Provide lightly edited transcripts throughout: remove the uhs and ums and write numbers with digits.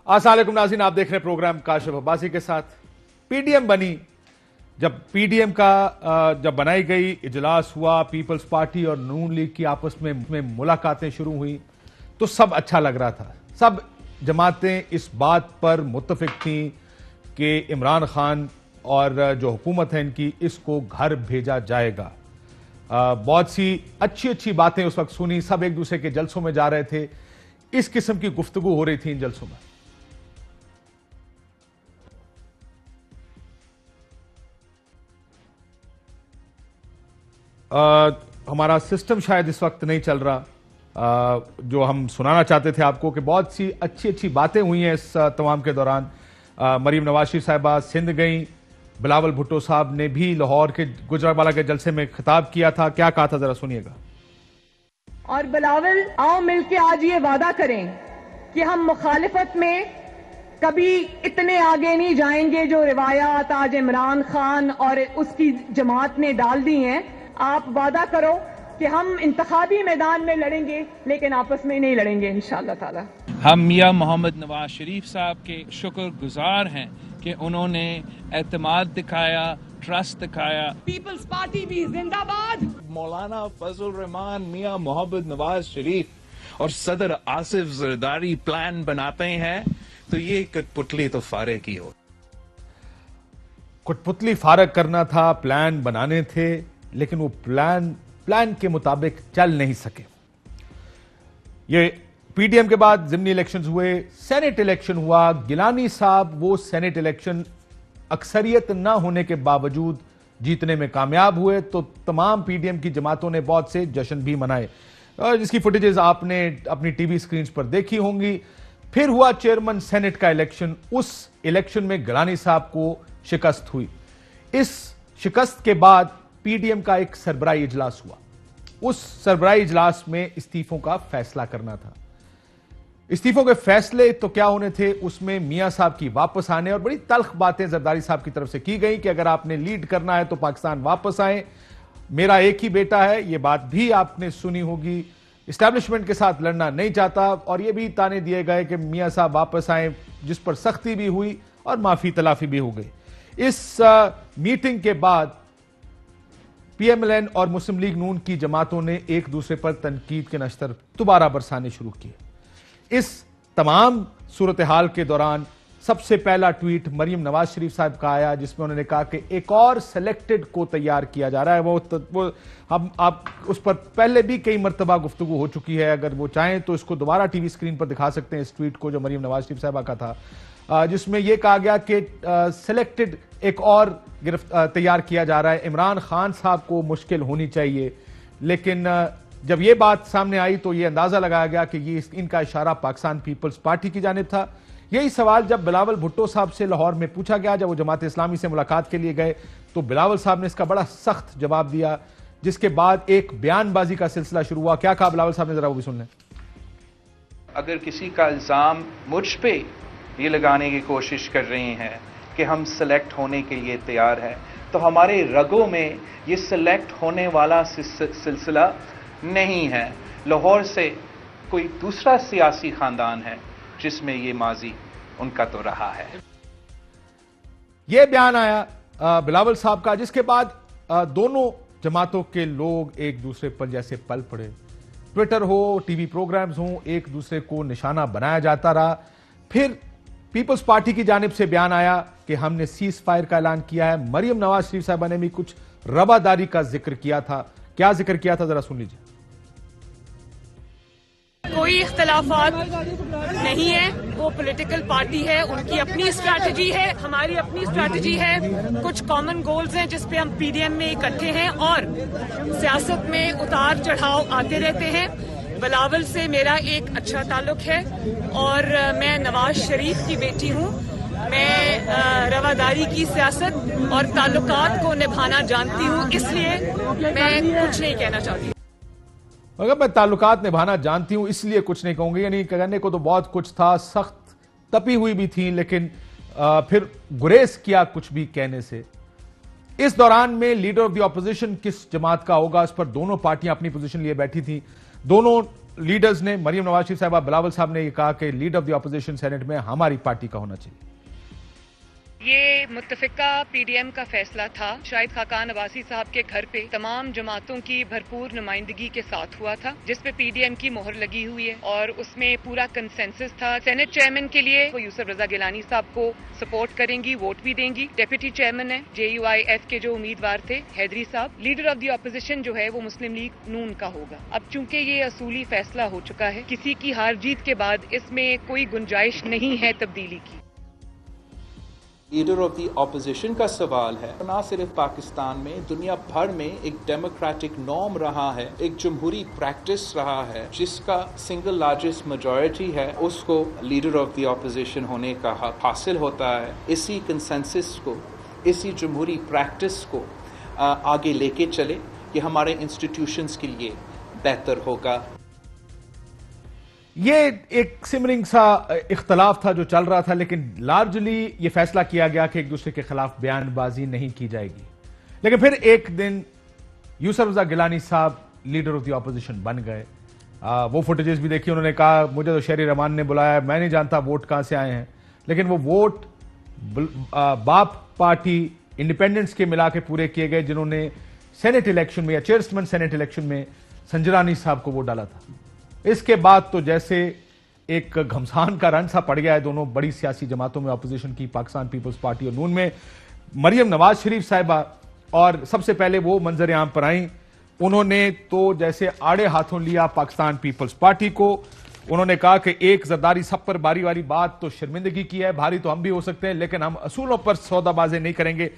السلام علیکم ناظرین، آپ دیکھ رہے ہیں پروگرام کاشف عباسی کے ساتھ۔ پی ڈی ایم بنی، جب پی ڈی ایم کا جب بنائی گئی، اجلاس ہوا، پیپلز پارٹی اور نون لیگ کی آپس میں ملاقاتیں شروع ہوئی تو سب اچھا لگ رہا تھا۔ سب جماعتیں اس بات پر متفق تھیں کہ عمران خان اور جو حکومت ہے ان کی، اس کو گھر بھیجا جائے گا۔ بہت سی اچھی باتیں اس وقت سنی، سب ایک دوسرے کے جلسوں میں جا رہے تھے، اس قسم کی گفتگو ہو رہی تھی ان جلسوں میں۔ ہمارا سسٹم شاید اس وقت نہیں چل رہا، جو ہم سنانا چاہتے تھے آپ کو کہ بہت سی اچھی باتیں ہوئی ہیں اس تمام کے دوران۔ مریم نواز شریف صاحبہ سندھ گئیں، بلاول بھٹو صاحب نے بھی لاہور کے گجرانوالہ کے جلسے میں خطاب کیا تھا، کیا کہا تھا ذرا سنیے گا۔ اور بلاول، آؤ مل کے آج یہ وعدہ کریں کہ ہم مخالفت میں کبھی اتنے آگے نہیں جائیں گے جو روایات آج عمران خان اور اس کی جماعت نے ڈال دی ہیں۔ آپ وعدہ کرو کہ ہم انتخابی میدان میں لڑیں گے لیکن آپس میں نہیں لڑیں گے انشاءاللہ تعالی۔ ہم میاں محمد نواز شریف صاحب کے شکر گزار ہیں کہ انہوں نے اعتماد دکھایا، ٹرسٹ دکھایا۔ پیپلز پارٹی بھی زندہ باد۔ مولانا فضل الرحمان، میاں محمد نواز شریف اور صدر آصف زرداری پلان بناتے ہیں تو یہ کٹ پتلی تو فارغ کی ہو۔ کٹ پتلی فارغ کرنا تھا، پلان بنانے تھے، لیکن وہ پلان کے مطابق چل نہیں سکے۔ یہ پی ڈی ایم کے بعد ضمنی الیکشنز ہوئے، سینٹ الیکشن ہوا۔ گیلانی صاحب وہ سینٹ الیکشن اکثریت نہ ہونے کے باوجود جیتنے میں کامیاب ہوئے، تو تمام پی ڈی ایم کی جماعتوں نے بہت سے جشن بھی منائے، جس کی فوٹیجز آپ نے اپنی ٹی وی سکرینز پر دیکھی ہوں گی۔ پھر ہوا چیئرمین سینٹ کا الیکشن، اس الیکشن میں گیلانی صاحب کو شکست ہوئی۔ اس شکست کے بعد پی ڈی ایم کا ایک سربراہی اجلاس ہوا، اس سربراہی اجلاس میں استعفوں کا فیصلہ کرنا تھا۔ استعفوں کے فیصلے تو کیا ہونے تھے، اس میں میاں صاحب کی واپس آنے اور بڑی تلخ باتیں زرداری صاحب کی طرف سے کی گئی کہ اگر آپ نے لیڈ کرنا ہے تو پاکستان واپس آئیں، میرا ایک ہی بیٹا ہے، یہ بات بھی آپ نے سنی ہوگی، اسٹیبلشمنٹ کے ساتھ لڑنا نہیں چاہتا، اور یہ بھی تانے دیے گئے کہ میاں صاحب واپس آئیں، جس پر سختی بھی ہوئی اور معافی تلافی بھی ہو گئی۔ اس میٹنگ کے بعد پی ایم ایل این اور مسلم لیگ نون کی جماعتوں نے ایک دوسرے پر تنقید کے نشتر دوبارہ برسانے شروع کیے۔ اس تمام صورتحال کے دوران سب سے پہلا ٹویٹ مریم نواز شریف صاحب کا آیا، جس میں انہوں نے کہا کہ ایک اور سلیکٹڈ کو تیار کیا جا رہا ہے۔ وہ آپ اس پر پہلے بھی کئی مرتبہ گفتگو ہو چکی ہے، اگر وہ چاہیں تو اس کو دوبارہ ٹی وی سکرین پر دکھا سکتے ہیں، اس ٹویٹ کو جو مریم نواز شریف صاحبہ کا تھا، جس میں یہ کہا گیا کہ سلیکٹڈ ایک اور تیار کیا جا رہا ہے۔ عمران خان صاحب کو مشکل ہونی چاہیے، لیکن جب یہ بات سامنے آئی تو یہ اندازہ لگایا گیا کہ یہ ان کا اشارہ پاکستان پیپلز پارٹی کی جانب تھا۔ یہی سوال جب بلاول بھٹو صاحب سے لاہور میں پوچھا گیا، جب وہ جماعت اسلامی سے ملاقات کے لیے گئے، تو بلاول صاحب نے اس کا بڑا سخت جواب دیا، جس کے بعد ایک بیان بازی کا سلسلہ شروع ہوا۔ کیا کہا بلاول صاحب نے، ذرا وہ بھی سن لیں۔ اگر کسی کا الزام مجھ پہ یہ لگانے کی کوشش کر رہے ہیں کہ ہم سلیکٹ ہونے کے لیے تیار ہیں، تو ہمارے رگوں میں یہ سلیکٹ ہونے والا سلسلہ نہیں ہے۔ لاہور سے کوئی دوسرا سیاسی خاندان ہے جس میں یہ ماضی ان کا تو رہا ہے۔ یہ بیان آیا بلاول صاحب کا، جس کے بعد دونوں جماعتوں کے لوگ ایک دوسرے پر جیسے پل پڑے، ٹویٹر ہو، ٹی وی پروگرامز ہوں، ایک دوسرے کو نشانہ بنایا جاتا رہا۔ پھر پیپلز پارٹی کی جانب سے بیان آیا کہ ہم نے سیز فائر کا اعلان کیا ہے۔ مریم نواز شریف صاحبہ نے بھی کچھ رواداری کا ذکر کیا تھا، کیا ذکر کیا تھا ذرا سن لیجیے۔ کوئی اختلافات نہیں ہے، وہ پولیٹیکل پارٹی ہے، ان کی اپنی اسٹریٹجی ہے، ہماری اپنی اسٹریٹجی ہے، کچھ کامن گولز ہیں جس پہ ہم پی ڈی ایم میں اکٹھے ہیں، اور سیاست میں اتار چڑھاؤ آتے رہتے ہیں۔ بلاول سے میرا ایک اچھا تعلق ہے اور میں نواز شریف کی بیٹی ہوں۔ میں رواداری کی سیاست اور تعلقات کو نبھانا جانتی ہوں، اس لیے میں کچھ نہیں کہنا چاہتی۔ اگر میں تعلقات نبھانا جانتی ہوں اس لیے کچھ نہیں کہوں گی، یعنی کہنے کو تو بہت کچھ تھا، سخت تپی ہوئی بھی تھی، لیکن پھر گریز کیا کچھ بھی کہنے سے۔ اس دوران میں لیڈر آف دی اپوزیشن کس جماعت کا ہوگا، اس پر دونوں پارٹیاں اپنی پوزیشن لیے بیٹھی تھی۔ دونوں لیڈرز نے, مریم نواز شریف صاحبہ, بلاول صاحب نے یہ کہا کہ leader of the opposition senate میں ہماری پارٹی کا ہونا چاہیے. یہ متفقہ پی ڈی ایم کا فیصلہ تھا. شاہد خاقان عباسی صاحب کے گھر پہ تمام جماعتوں کی بھرپور نمائندگی کے ساتھ ہوا تھا, جس پہ پی ڈی ایم کی مہر لگی ہوئی ہے اور اس میں پورا کنسنسس تھا. سینٹ چیئرمین کے لیے وہ یوسف رضا گیلانی صاحب کو سپورٹ کریں گی, ووٹ بھی دیں گی. ڈیپٹی چیئرمین ہے JUIF کے جو امیدوار تھے حیدری صاحب. لیڈر آف دی اپوزیشن جو ہے وہ مسلم لیگ نون کا ہوگا. اب چونکہ یہ اصولی فیصلہ ہو چکا ہے, کسی کی ہار جیت کے بعد اس میں کوئی گنجائش نہیں ہے تبدیلی کی. لیڈر آف دی اپوزیشن کا سوال ہے. نہ صرف پاکستان میں, دنیا بھر میں ایک ڈیموکریٹک نارم رہا ہے, ایک جمہوری پریکٹس رہا ہے, جس کا سنگل لارجسٹ میجورٹی ہے اس کو لیڈر آف دی اپوزیشن ہونے کا حق حاصل ہوتا ہے. اسی کنسنسس کو, اسی جمہوری پریکٹس کو آگے لے کے چلے, یہ ہمارے انسٹیٹیوشنز کے لیے بہتر ہوگا. یہ ایک سمرنگ سا اختلاف تھا جو چل رہا تھا, لیکن لارجلی یہ فیصلہ کیا گیا کہ ایک دوسرے کے خلاف بیان بازی نہیں کی جائے گی. لیکن پھر ایک دن یوسف رضا گیلانی صاحب لیڈر آف دی اپوزیشن بن گئے. وہ فوٹیجز بھی دیکھی, انہوں نے کہا مجھے تو شہری رحمان نے بلایا, میں نہیں جانتا ووٹ کہاں سے آئے ہیں. لیکن وہ ووٹ باپ پارٹی انڈیپینڈنٹس کے ملا کے پورے کیے گئے, جنہوں نے سینٹ الیکشن میں یا چیئرمین سینٹ الیکشن میں سنجرانی صاحب کو ووٹ ڈالا تھا. اس کے بعد تو جیسے ایک گھمسان کا رن سا پڑ گیا ہے دونوں بڑی سیاسی جماعتوں میں, اپوزیشن کی پاکستان پیپلز پارٹی اور نون میں. مریم نواز شریف صاحبہ اور سب سے پہلے وہ منظر عام پر آئیں, انہوں نے تو جیسے آڑے ہاتھوں لیا پاکستان پیپلز پارٹی کو. انہوں نے کہا کہ ایک زرداری سب پر باری والی بات تو شرمندگی کی ہے, بھاری تو ہم بھی ہو سکتے ہیں لیکن ہم اصولوں پر سودا بازی نہیں کریں گے.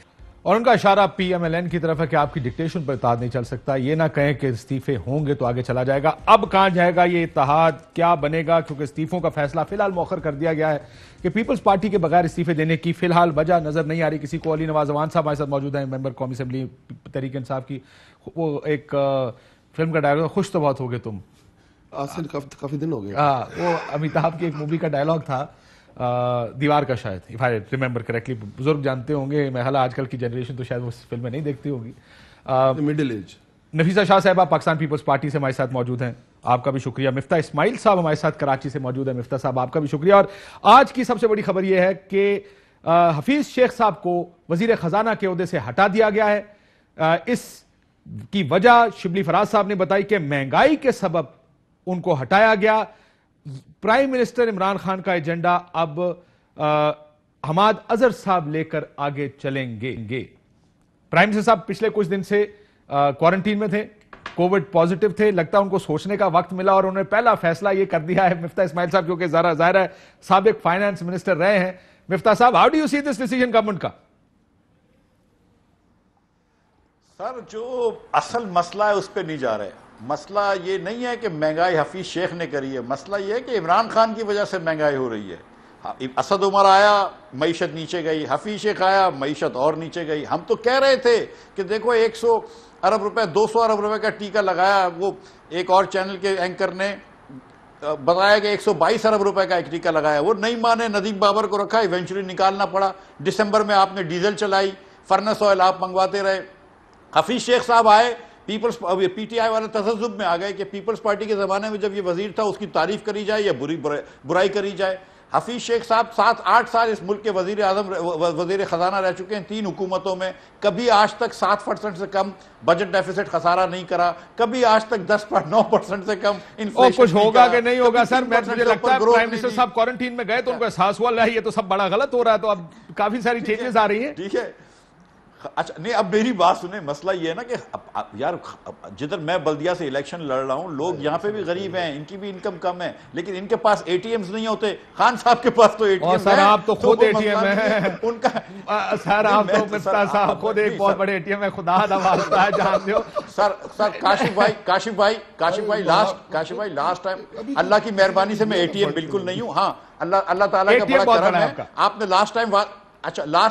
اور ان کا اشارہ PMLN کی طرف ہے کہ آپ کی ڈکٹیشن پر اتحاد نہیں چل سکتا. یہ نہ کہیں کہ استعفے ہوں گے تو آگے چلا جائے گا. اب کہاں جائے گا یہ اتحاد, کیا بنے گا, کیونکہ استعفوں کا فیصلہ فی الحال مؤخر کر دیا گیا ہے کہ پیپلز پارٹی کے بغیر استعفے دینے کی فی الحال وجہ نظر نہیں آ رہی کسی کو. علی نواز اوان صاحب ہمارے ساتھ موجود ہیں, ممبر قومی اسمبلی تحریک انصاف کی. وہ ایک فلم کا ڈائلاگ, خوش تو بہت ہو گئے تم, کافی دن ہو گئے. وہ امیتابھ کی ایک مووی کا ڈائلاگ تھا, دیوار کا شاید, if I remember correctly. بزرگ جانتے ہوں گے, میں آج کل کی جنریشن تو شاید وہ فلمیں نہیں دیکھتی ہوگی. Middle age. نفیسہ شاہ صاحبہ پاکستان پیپلز پارٹی سے ہمارے ساتھ موجود ہیں, آپ کا بھی شکریہ. مفتاح اسماعیل صاحب ہمارے ساتھ کراچی سے موجود ہیں, مفتاح صاحب آپ کا بھی شکریہ. اور آج کی سب سے بڑی خبر یہ ہے کہ حفیظ شیخ صاحب کو وزیر خزانہ کے عہدے سے ہٹا دیا گیا ہے. اس کی وجہ شبلی فراز صاحب نے بتائی کہ مہنگائی کے سبب ان کو ہٹایا گیا. پرائم منسٹر عمران خان کا ایجنڈا اب حماد اظہر صاحب لے کر آگے چلیں گے. پرائم منسٹر صاحب پچھلے کچھ دن سے کوارنٹین میں تھے, کووڈ پازیٹیو تھے, لگتا ہے ان کو سوچنے کا وقت ملا اور انہوں نے پہلا فیصلہ یہ کر دیا ہے. مفتاح اسماعیل صاحب کیونکہ ظاہر ہے سابق فائنانس منسٹر رہے ہیں. مفتاح صاحب, how do you see this decision government کا؟ سر, جو اصل مسئلہ ہے اس پہ نہیں جا رہے. مسئلہ یہ نہیں ہے کہ مہنگائی حفیظ شیخ نے کری ہے, مسئلہ یہ ہے کہ عمران خان کی وجہ سے مہنگائی ہو رہی ہے. اسد عمر آیا, معیشت نیچے گئی, حفیظ شیخ آیا, معیشت اور نیچے گئی. ہم تو کہہ رہے تھے کہ دیکھو 100 ارب روپے 200 ارب روپے کا ٹیکہ لگایا. وہ ایک اور چینل کے اینکر نے بتایا کہ 122 ارب روپے کا ایک ٹیکہ لگایا. وہ نہیں مانے, ندیم بابر کو رکھا, ایونچولی نکالنا پڑا. دسمبر میں آپ نے ڈیزل چلائی, فرنس آئل آپ منگواتے رہے. حفیظ شیخ صاحب آئے, PTI والے تذبذب میں آ گئے کہ پیپلز پارٹی کے زمانے میں جب یہ وزیر تھا اس کی تعریف کری جائے یا برائی کری جائے. حفیظ شیخ صاحب 7-8 سال اس ملک کے وزیر اعظم وزیر خزانہ رہ چکے ہیں 3 حکومتوں میں. کبھی آج تک 7% سے کم بجٹ ڈیفیسٹ خسارہ نہیں کرا, کبھی آج تک 10.9% سے کم انفلیشن. کچھ ہوگا کہ نہیں ہوگا سر, مجھے لگتا ہے پرائم منسٹر صاحب کوارنٹین میں گئے تو ان کو احساس ہوا یہ تو سب بڑا غلط ہو رہا ہے, تو اب کافی ساری چینجز آ رہی ہیں. ٹھیک ہے, اچھا نہیں, اب میری بات سنیں. مسئلہ یہ ہے نا کہ یار جدھر میں بلدیہ سے الیکشن لڑ رہا ہوں, لوگ یہاں پہ بھی غریب ہیں, ان کی بھی انکم کم ہے, لیکن ان کے پاس ATMs نہیں ہوتے. خان صاحب کے پاس تو ATM ہے. سر آپ تو خود ATM ہیں ان کا. سر آپ تو مفتاح صاحب خود ایک بہت بڑے ATM ہے, خدا نوازتا ہے, جان دو. سر کاشف بھائی لاسٹ ٹائم اللہ کی مہربانی سے میں ATM بالکل نہیں ہوں. ہاں اللہ تعالیٰ کا بڑا کرم ہے. آپ نے لاسٹ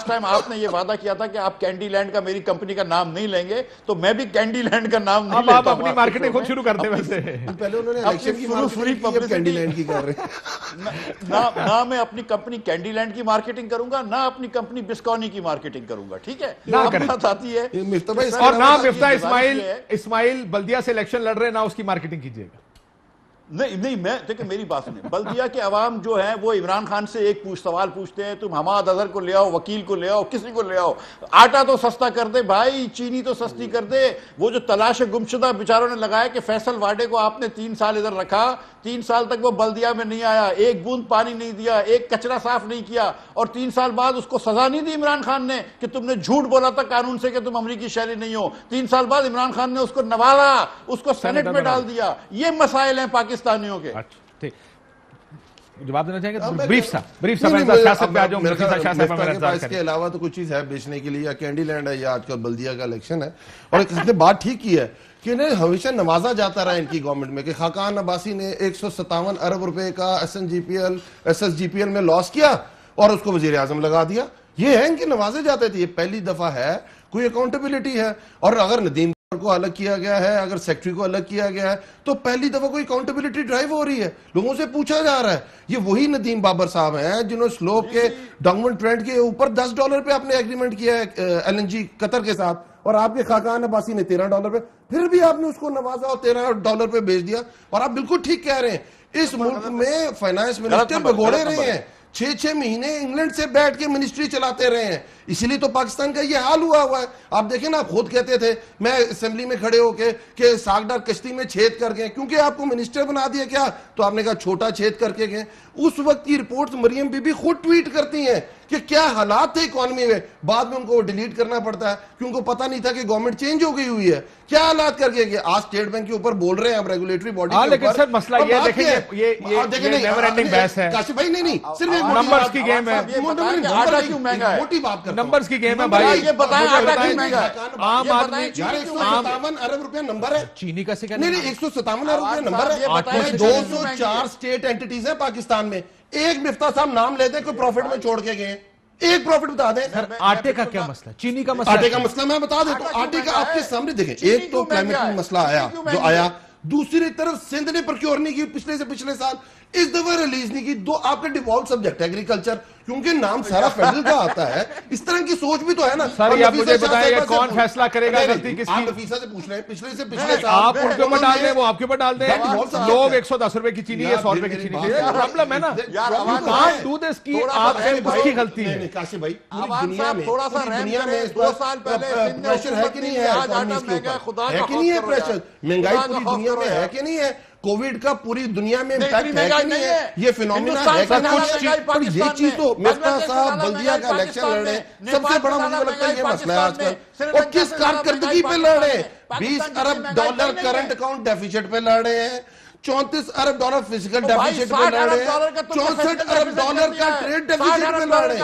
ٹائم آپ نے یہ وعدہ کیا تھا کہ آپ کینڈی لینڈ کا میری کمپنی کا نام نہیں لیں گے, تو میں بھی کینڈی لینڈ کا نام نہیں لیتا ہوں. اب آپ اپنی مارکیٹنگ خود شروع کرتے ویسے. پہلے انہوں نے الیکشن کی مارکیٹنگ کینڈی لینڈ کی کر رہے ہیں. نہ میں اپنی کمپنی کینڈی لینڈ کی مارکیٹنگ کروں گا, نہ اپنی کمپنی بسکونی کی مارکیٹنگ کروں گا. ٹھیک ہے, بات آتی ہے. اور نہ مفتاح اسماعیل بلدیہ سے الیکشن لڑ رہے, نہ اس کی مارکیٹنگ کیجیے گا. نہیں میں دیکھیں میری بات سنیں، بلدیہ کے عوام جو ہیں وہ عمران خان سے ایک سوال پوچھتے ہیں، تم حماد اظہر کو لے آؤ، وکیل کو لے آؤ، کسی کو لے آؤ، آٹا تو سستا کر دے بھائی، چینی تو سستی کر دے۔ وہ جو تلاش گمشدہ بیچاروں نے لگایا کہ فیصل واڈے کو آپ نے 3 سال ادھر رکھا، 3 سال تک وہ بلدیہ میں نہیں آیا، ایک بوند پانی نہیں دیا، ایک کچرا صاف نہیں کیا، اور 3 سال بعد اس کو سزا نہیں دی عمران خان نے کہ تم نے جھوٹ بولا تھا قانون سے کہ تم امریکی شہری نہیں ہو۔ 3 سال بعد عمران خان نے اس کو نوازا، اس کو سینٹ میں ڈال دیا۔ یہ مسائل ہیں پاکستانیوں کے۔ ٹھیک، جواب دینا چاہیں گے؟ بریف صاحب سیاست پہ آ جاؤں۔ اس کے علاوہ تو کوئی چیز ہے بیچنے کے لیے، یا کینڈی لینڈ ہے یا آج کل بلدیہ کا الیکشن ہے۔ اور اس نے بات ٹھیک کی ہے کہ انہیں ہمیشہ نوازا جاتا رہا ان کی گورنمنٹ میں، کہ خاقان عباسی نے 157 ارب روپے کا S S G P L میں لاس کیا اور اس کو وزیر اعظم لگا دیا۔ یہ ہے ان کے نوازے جاتے تھے۔ یہ پہلی دفعہ ہے کوئی اکاؤنٹیبلٹی ہے۔ اور اگر ندیم کو الگ کیا گیا ہے، اگر سیکٹری کو الگ کیا گیا ہے، تو پہلی دفعہ کوئی اکاؤنٹیبلٹی ڈرائیو ہو رہی ہے، لوگوں سے پوچھا جا رہا ہے۔ یہ وہی ندیم بابر صاحب ہیں جنہوں نے سلوپ کے ڈاؤنورڈ ٹرینڈ کے اوپر $10 پہ اپنے ایگریمنٹ کیا ہے ایل این جی قطر کے ساتھ، اور آپ کے خاقان عباسی نے $13 پہ، پھر بھی آپ نے اس کو نوازا اور $13 پہ بیچ دیا۔ اور آپ بالکل ٹھیک کہہ رہے ہیں، اس ملک میں فائنانس منسٹر بگوڑے رہے ہیں، 6 مہینے انگلینڈ سے بیٹھ کے منسٹری چلاتے رہے ہیں، اسی لیے تو پاکستان کا یہ حال ہوا ہے۔ آپ دیکھیں نا، آپ خود کہتے تھے میں اسمبلی میں کھڑے ہو کے کہ ساگڈار کشتی میں چھید کر گئے، کیونکہ آپ کو منسٹر بنا دیا کیا، تو آپ نے کہا چھوٹا چھید کر کے گئے۔ اس وقت کی رپورٹس مریم بی بی خود ٹویٹ کرتی ہیں کہ کیا حالات تھے اکانومی میں، بعد میں ان کو ڈیلیٹ کرنا پڑتا ہے کیونکہ ان کو پتہ نہیں تھا کہ گورنمنٹ چینج ہو گئی ہوئی ہے۔ کیا حالات کر کے گئے، آج اسٹیٹ بینک کے اوپر بول رہے ہیں اب ریگولیٹری باڈی کے اوپر۔ لیکن سر مسئلہ یہ دیکھیں یہ نیور اینڈنگ بحث ہے، کاشف بھائی نہیں صرف نمبرز کی گیم ہے، آٹا کیوں مہنگا ہے؟ موٹی بات کرتا ہوں، نمبرز کی گیم ہے بھائی۔ یہ بتائیں آٹا کیوں مہنگا ہے؟ عام آدمی 157 ارب روپے نمبر ہے، چینی کا سکہ نہیں 157 ارب روپے نمبر ہے۔ 204 اسٹیٹ اینٹیز ہیں پاکستان میں، ایک مفتاح صاحب نام لیتے ہیں کوئی پروفٹ میں چھوڑ کے گئے، ایک پروفٹ بتا دیں۔ آٹے کا کیا مسئلہ، چینی کا مسئلہ؟ آٹے کا مسئلہ میں بتا دیتا ہوں، آٹے کا آپ کے سامنے دیکھیں، ایک تو کلائمیٹ مسئلہ آیا، دوسری طرف سندھ نے پرکیور نہیں کی پچھلے سے پچھلے سال، اس دفعہ ریلیز نہیں کی۔ دو آپ کا ڈیفالٹ سبجیکٹ ایگریکلچر، کیونکہ نام سارا فیڈرل کا آتا ہے، اس طرح کی سوچ بھی تو ہے نا۔ سر یہ مجھے بتائیں گا کون فیصلہ کرے گا غلطی کس کی؟ آپ نفیسہ سے پوچھ رہے ہیں، پچھلے سے پچھلے سال آپ ان کے اوپر ڈال دیں، وہ آپ کے اوپر ڈال دیں۔ لوگ 110 روپے کی چینی ہے، 100 روپے کی چینی ہے، پرابلم ہے نا۔ کانٹ ڈو دس کی آپ سے اس کی غلطی ہے۔ کاشف بھائی دنیا میں پریشر ہے کہ نہیں ہے، ہے کہ نہیں ہے پریشر، مہنگائی پوری دنیا میں ہے کہ نہیں ہے، کووڈ کا پوری دنیا میں امپیکٹ ہے کہ نہیں ہے، یہ فینومینا ہے کہ نہیں ہے۔ یہ چیز تو مفتاح صاحب بلدیہ کا الیکشن لڑ رہے ہیں، سب سے بڑا مجھے لگتا ہے یہ مسئلہ ہے آج کل، اور کس کارکردگی پہ لڑ رہے ہیں؟ $20 ارب کرنٹ اکاؤنٹ ڈیفیسٹ پہ لڑ رہے ہیں، $34 ارب فزیکل ڈیفیسٹ پہ لڑ رہے ہیں، $64 ارب کا ٹریڈ ڈیفیسٹ پہ لڑ رہے ہیں۔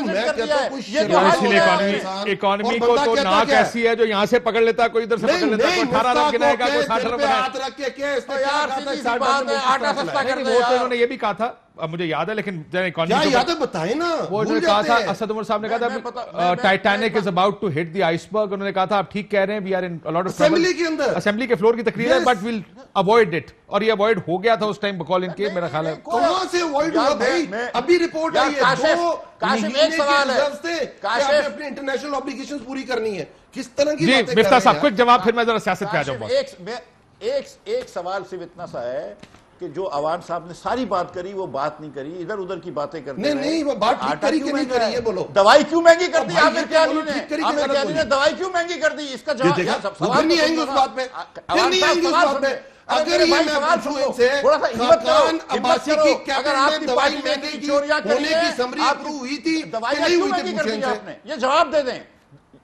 میں کہتا ہوں کوئی اکانومی کو تو ناک ایسی ہے جو یہاں سے پکڑ لیتا ہے، کوئی ادھر سے پکڑ لیتا ہے، کوئی 18 ارب گنائے گا، کوئی 60 ارب گنائے گا۔ ہاتھ رکھ کے کیا اس نے کیا کہا تھا، 60 ارب وہ تو انہوں نے یہ بھی کہا تھا، اب مجھے یاد ہے، لیکن کیا یاد ہے بتائیں نا، وہ انہوں نے کہا تھا، اسد عمر صاحب نے کہا تھا Titanic is about to hit the iceberg, انہوں نے کہا تھا آپ ٹھیک کہہ رہے ہیں، we are in a lot of trouble, assembly کے اندر، اسمبلی کے فلور کی تقریر ہے، بٹ ویل اوائڈ اٹ، اور یہ اوائڈ ہو گیا تھا اس ٹائم بقول ان کے، میرا خیال ہے کہاں سے اوائڈ ہوا بھائی، ابھی رپورٹ آئی ہے، 2 مہینے کے ریزروز تھے کہ آپ نے اپنی انٹرنیشنل اوبلیگیشنز پوری کرنی ہے، کس طرح کی باتیں کر رہے ہیں؟ مفتاح صاحب کچھ جواب، پھر میں ذرا سیاست پہ آ جاؤں۔ ایک سوال صرف اتنا سا ہے کہ جو عوان صاحب نے ساری بات کری وہ بات نہیں کری، ادھر ادھر کی باتیں کرتے ہیں۔ نہیں وہ بات ٹھیک کری کہ نہیں کری یہ بولو، دوائی کیوں مہنگی کر دی عامر کیانی نے، دوائی کیوں مہنگی کر دی، اس کا جواب پھر نہیں آئیں گے اس بات پہ، پھر نہیں آئیں گے اس بات پہ۔ اگر یہ میں پوچھوں ان سے خاقان عباسی کی کیبنٹ میں دوائی مہنگی کی ہونے کی سمری اپروو ہوئی تھی کہ نہیں ہوئی تھی، پوچھیں ان سے، یہ جواب دے دیں۔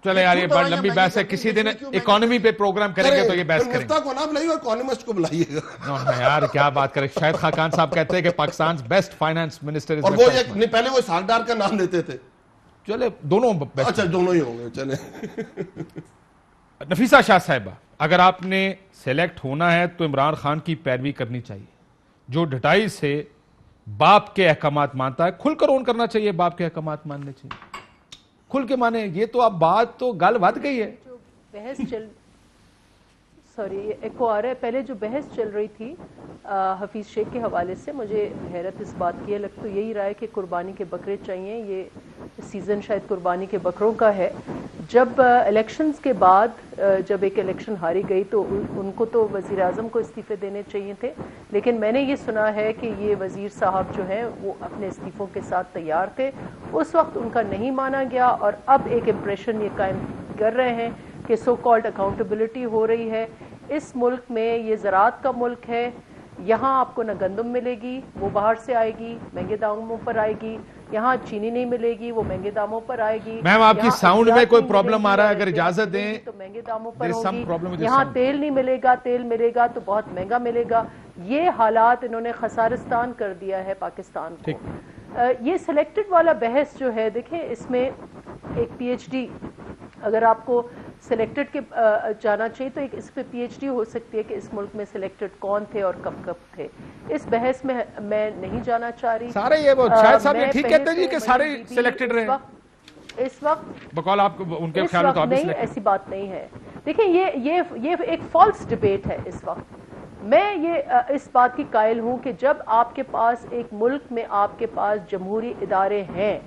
چلے یار یہ بڑی لمبی بحث ہے، کسی دن اکانومی پہ پروگرام کریں گے تو یہ بحث کریں گے۔ مفتاح کو نہ بلائیے اور اکانومسٹ کو بلائیے گا۔ یار کیا بات کریں، شاید خاقان صاحب کہتے ہیں کہ پاکستان بیسٹ فائنانس منسٹر، اور وہ نہیں پہلے وہ ساگڈار کا نام لیتے تھے، چلے دونوں، اچھا دونوں ہی ہوں گے، چلیں۔ نفیسہ شاہ صاحبہ، اگر آپ نے سیلیکٹ ہونا ہے تو عمران خان کی پیروی کرنی چاہیے، جو ڈٹائی سے باپ کے احکامات مانتا ہے، کھل کر اون کرنا چاہیے، باپ کے احکامات ماننے چاہیے، کھل کے مانے۔ یہ تو اب بات تو گل ود گئی ہے، جو بحث چل سوری ایک کو آ رہا ہے. پہلے جو بحث چل رہی تھی حفیظ شیخ کے حوالے سے، مجھے حیرت اس بات کی ہے، لگ تو یہی رہا ہے کہ قربانی کے بکرے چاہیے. یہ سیزن شاید قربانی کے بکروں کا ہے. جب الیکشنز کے بعد جب ایک الیکشن ہاری گئی تو ان کو تو وزیر اعظم کو استعفے دینے چاہیے تھے، لیکن میں نے یہ سنا ہے کہ یہ وزیر صاحب جو ہیں وہ اپنے استعفوں کے ساتھ تیار تھے. اس وقت ان کا نہیں مانا گیا اور اب ایک امپریشن یہ قائم کر رہے ہیں کہ سو کالڈ اکاؤنٹیبلٹی ہو رہی ہے. اس ملک میں یہ زراعت کا ملک ہے، یہاں آپ کو نہ گندم ملے گی، وہ باہر سے آئے گی، مہنگے داموں پر آئے گی. یہاں چینی نہیں ملے گی، وہ مہنگے داموں پر آئے گی. میم آپ کی ساؤنڈ میں کوئی پرابلم آ رہا ہے، اگر اجازت دیں تو مہنگے داموں پر ہوگی. یہاں تیل نہیں ملے گا، تیل ملے گا تو بہت مہنگا ملے گا. یہ حالات انہوں نے خسارستان کر دیا ہے پاکستان کو. یہ سلیکٹڈ والا بحث جو ہے، دیکھیں اس میں ایک پی ایچ ڈی، اگر آپ کو سلیکٹڈ کے جانا چاہیے تو ایک اس پہ پی ایچ ڈی ہو سکتی ہے کہ اس ملک میں سلیکٹڈ کون تھے اور کب کب تھے. اس بحث میں میں نہیں جانا چاہ رہی. سارے یہ شاہد صاحب یہ ٹھیک کہتے ہیں جی کہ سارے سلیکٹڈ رہے اس وقت بقول آپ ان کے خیال میں. نہیں، ایسی بات نہیں ہے. دیکھیں یہ ایک فالس ڈبیٹ ہے اس وقت. میں یہ اس بات کی قائل ہوں کہ جب آپ کے پاس ایک ملک میں آپ کے پاس جمہوری ادارے ہیں،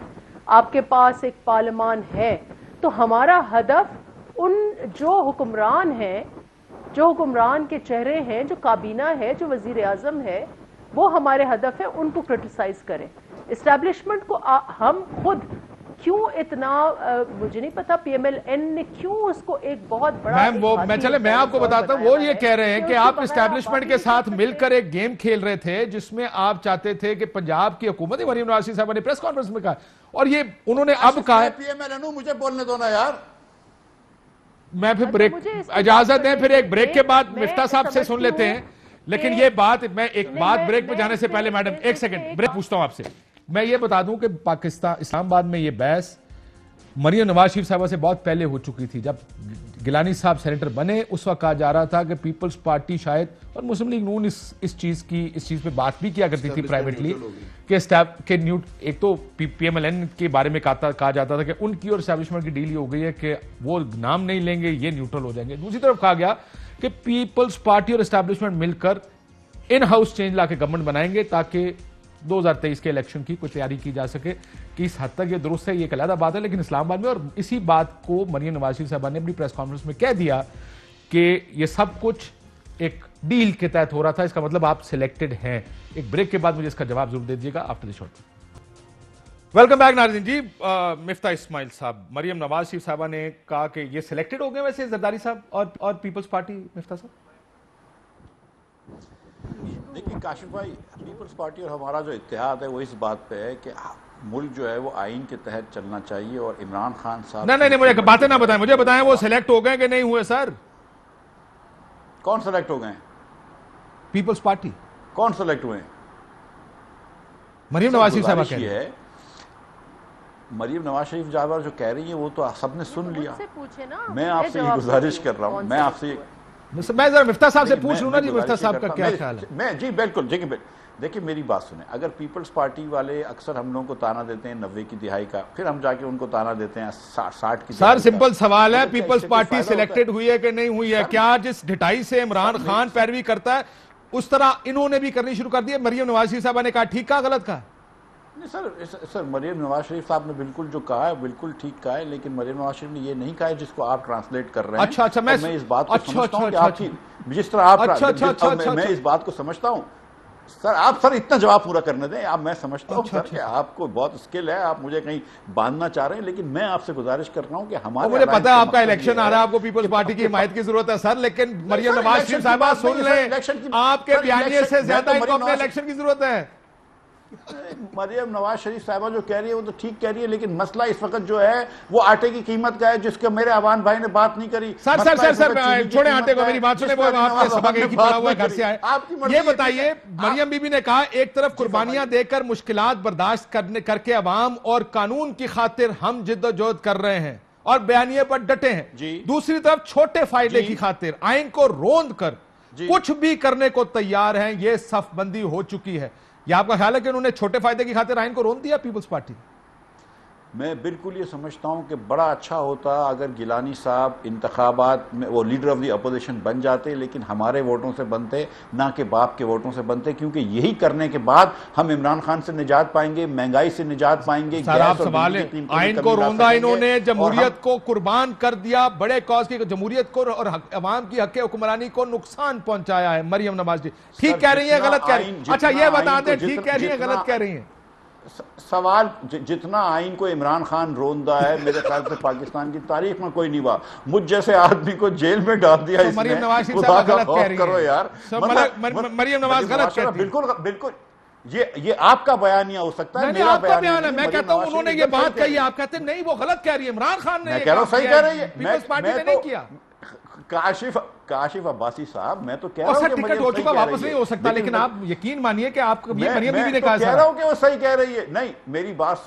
آپ کے پاس ایک پارلیمان ہے، تو ہمارا ہدف ان جو حکمران ہیں، جو حکمران کے چہرے ہیں، جو کابینہ ہے، جو وزیر اعظم ہے، وہ ہمارے ہدف ہے ان کو کرٹیسائز کریں. اسٹیبلشمنٹ کو ہم خود کیوں اتنا، مجھے نہیں پتا پی ایم ایل این نے کیوں اس کو ایک بہت بڑا. میں آپ کو بتاتا ہوں، وہ یہ کہہ رہے ہیں کہ آپ اسٹیبلشمنٹ کے ساتھ مل کر ایک گیم کھیل رہے تھے جس میں آپ چاہتے تھے کہ پنجاب کی حکومت، مریم نواز شریف صاحبہ نے پریس کانفرنس میں کہا، اور یہ انہوں نے اب کہا ہے. پی ایم ایل این مجھے بولنے دو نا یار. میں پھر بریک اجازت دیں، پھر ایک بریک کے بعد مفتاح صاحب سے سن لیتے ہیں. لیکن یہ بات میں ایک بات بریک پہ جانے سے پہلے میڈم ایک سیکنڈ بریک پوچھتا ہوں آپ سے. میں یہ بتا دوں کہ پاکستان اسلام آباد میں یہ بحث مریم نواز شریف صاحبہ سے بہت پہلے ہو چکی تھی. جب گیلانی صاحب سینیٹر بنے اس وقت کہا جا رہا تھا کہ پیپلز پارٹی شاید اور مسلم لیگ نون اس چیز پہ بات بھی کیا کرتی تھی پرائیویٹلی کہ ایک تو پی ایم ایل این کے بارے میں کہا جاتا تھا کہ ان کی اور اسٹیبلشمنٹ کی ڈیل یہ ہو گئی ہے کہ وہ نام نہیں لیں گے، یہ نیوٹرل ہو جائیں گے. دوسری طرف کہا گیا کہ پیپلز پارٹی اور اسٹیبلشمنٹ مل کر ان ہاؤس چینج لا کے گورنمنٹ بنائیں گے تاکہ 2023 کے الیکشن کی کوئی تیاری کی جا سکے. کہ اس حد تک یہ درست ہے، یہ ایک علیحدہ بات ہے. لیکن اسلام آباد میں اور اسی بات کو مریم نواز شریف صاحبہ نے اپنی پریس کانفرنس میں کہہ دیا کہ یہ سب کچھ ایک ڈیل کے تحت ہو رہا تھا. اس کا مطلب آپ سلیکٹڈ ہیں. ایک بریک کے بعد مجھے اس کا جواب ضرور دے دیجیے گا after the short. Welcome back ناظرین. جی مفتاح اسماعیل صاحب، مریم نواز شریف صاحبہ نے کہا کہ یہ سلیکٹڈ ہو گئے ویسے زرداری صاحب اور پیپلز پارٹی. مفتاح صاحب دیکھیں کاشف بھائی، پیپلز پارٹی اور ہمارا جو اتحاد ہے وہ اس بات پہ ہے کہ ملک جو ہے وہ آئین کے تحت چلنا چاہیے. اور عمران خان صاحب نہیں مجھے باتیں نہ بتائیں، مجھے بتائیں وہ سلیکٹ ہو گئے کہ نہیں ہوئے. سر کون سلیکٹ ہو گئے ہیں؟ پیپلز پارٹی کون سلیکٹ ہوئے ہیں؟ مریم نواز شریف صاحبہ کہہ رہی ہے. مریم نواز شریف صاحبہ جو کہہ رہی ہیں وہ تو سب نے سن لیا. میں آپ سے یہ گزارش کر رہا ہوں، میں آپ سے میں ذرا مفتاح صاحب سے پوچھ لوں نا جی، مفتاح صاحب کا کیا خیال ہے؟ میں جی بالکل دیکھیں میری بات سنیں. اگر پیپلز پارٹی والے اکثر ہم لوگوں کو تانا دیتے ہیں 90 کی دہائی کا، پھر ہم جا کے ان کو تانا دیتے ہیں 60 کی. سر سمپل سوال ہے، پیپلز پارٹی سلیکٹڈ ہوئی ہے کہ نہیں ہوئی ہے؟ کیا جس ڈھٹائی سے عمران خان پیروی کرتا ہے اس طرح انہوں نے بھی کرنی شروع کر دی ہے؟ مریم نواز شریف صاحبہ نے کہا ٹھیک کہا غلط کہا؟ نہیں سر مریم نواز شریف صاحب نے بالکل جو کہا ہے بالکل ٹھیک کہا ہے، لیکن مریم نواز شریف نے یہ نہیں کہا ہے جس کو آپ ٹرانسلیٹ کر رہے ہیں. اچھا میں اس بات کو سمجھتا ہوں کہ آپ کی جس طرح آپ میں اس بات کو سمجھتا ہوں. سر آپ اتنا جواب پورا کرنے دیں. میں سمجھتا ہوں سر کہ آپ کو بہت اسکل ہے، آپ مجھے کہیں باندھنا چاہ رہے ہیں، لیکن میں آپ سے گزارش کر رہا ہوں کہ ہمارے مجھے پتا ہے آپ کا الیکشن آ رہا ہے، آپ کو پیپلز پارٹی کی حمایت کی ضرورت ہے سر، لیکن مریم نواز شریف صاحبہ سن لیں، آپ کے بیانیے سے زیادہ ان کو اپنے الیکشن کی ضرورت ہے. مریم نواز شریف صاحبہ جو کہہ رہی ہے وہ تو ٹھیک کہہ رہی ہے، لیکن مسئلہ اس وقت جو ہے وہ آٹے کی قیمت کا ہے جس کے میرے عوان بھائی نے بات نہیں کری. سر چھوڑیں آٹے کو، میری بات سنیں، وہ آپ کے سبق ایک ہی پڑا ہوا ہے گھر سے آئے. یہ بتائیے مریم بی بی نے کہا ایک طرف قربانیاں دے کر مشکلات برداشت کر کے عوام اور قانون کی خاطر ہم جد و جہد کر رہے ہیں اور بیانیے پر ڈٹے ہیں، دوسری طرف چھوٹے فائدے کی خاطر آئین کو روند کر کچھ بھی کرنے کو تیار ہیں. یہ صف بندی ہو چکی ہے. یہ آپ کا خیال ہے کہ انہوں نے چھوٹے فائدے کی خاطر آئین کو رون دیا پیپلز پارٹی؟ میں بالکل یہ سمجھتا ہوں کہ بڑا اچھا ہوتا اگر گیلانی صاحب انتخابات میں وہ لیڈر آف دی اپوزیشن بن جاتے، لیکن ہمارے ووٹوں سے بنتے نہ کہ باپ کے ووٹوں سے بنتے، کیونکہ یہی کرنے کے بعد ہم عمران خان سے نجات پائیں گے، مہنگائی سے نجات پائیں گے. سر آپ سوال ہے، آئین کو روندا انہوں نے، جمہوریت کو قربان کر دیا، بڑے کاز کی جمہوریت کو اور عوام کی حق حکمرانی کو نقصان پہنچایا ہے مریم نواز جی. ٹھیک کہہ رہی ہیں غلط کہہ رہی ہیں؟ اچھا یہ بتا دیں ٹھیک کہہ رہی ہیں غلط کہہ رہی ہیں؟ سوال جتنا آئین کو عمران خان روندا ہے میرے خیال سے پاکستان کی تاریخ میں کوئی نہیں ہوا. مجھ جیسے آدمی کو جیل میں ڈال دیا اس نے. مریم نواز شریف صاحب غلط کہہ رہی ہیں. کرو یار مریم نواز غلط کہتی ہیں. بالکل یہ آپ کا بیانیہ ہو سکتا ہے، میرا بیانیہ ہے. میں کہتا ہوں انہوں نے یہ بات کہی ہے، آپ کہتے ہیں نہیں وہ غلط کہہ رہی ہے، عمران خان نے. میں کہہ رہا ہوں صحیح کہہ رہی ہے. پیپلز پارٹی نے نہیں کیا. کاشف عباسی صاحب میں تو کہہ رہا ہوں کہ ٹکٹ ہو چکا واپس نہیں ہو سکتا، لیکن آپ یقین مانیے کہ آپ مریم بی بی نے کہا کہہ رہا ہوں کہ وہ صحیح کہہ رہی ہے. نہیں میری بات